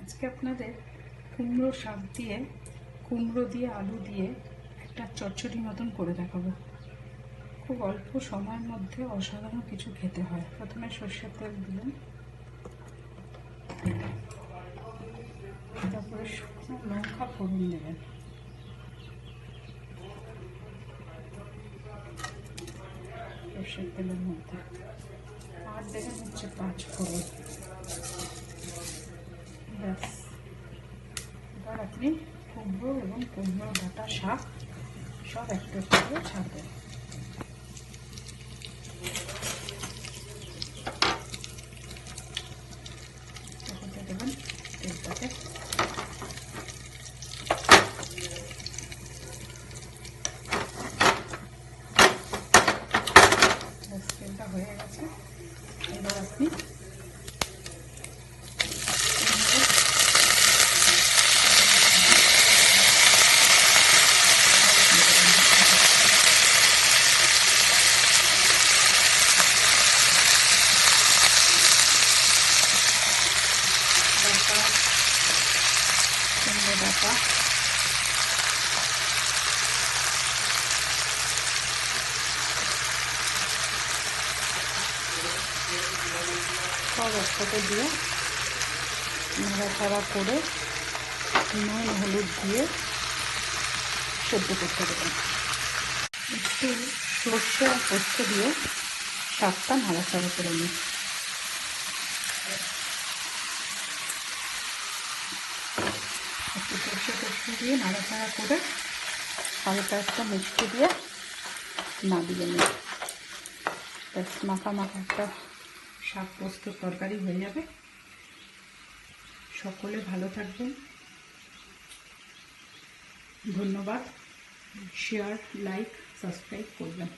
আজকে আপনাদের কুমড়ো শাক দিয়ে কুমড়ো দিয়ে আলু দিয়ে একটা চচ্চড়ি মতন করে দেখাবো। খুব অল্প সময়ের মধ্যে অসাধারণ কিছু খেতে হয়। প্রথমে সরষের তেল দিলেন, তারপরে শুকনো লঙ্কা ফোড়ন দেবেন, সরষের তেলের মধ্যে আর দেবেন হচ্ছে 5 ফোড়ন। ব্যাস, এবার আপনি কুমড়ো এবং কুমড়ো ডাঁটা শাক সব একটু একটু করে ছাড়বেন। দেবেন তেলটাতে, তেলটা হয়ে গেছে। এবার আপনি কুমড়ো ডাঁটা সব একসাথে দিয়ে নাড়াচাড়া করে নুন হলুদ দিয়ে সেদ্ধ করতে দেবেন। একটু সর্ষে আর পোস্ত দিয়ে শাকটা নাড়াচাড়া করে নিন। একটু সর্ষে পোস্ত দিয়ে নাড়াচাড়া করে হালকা একটা মিষ্টি দিয়ে নামিয়ে নিন। ব্যাস, মাখা মাখা একটা শাক পোস্ত তরকারি হয়ে যাবে। সকলে ভালো থাকবেন, ধন্যবাদ। শেয়ার, লাইক, সাবস্ক্রাইব করবেন।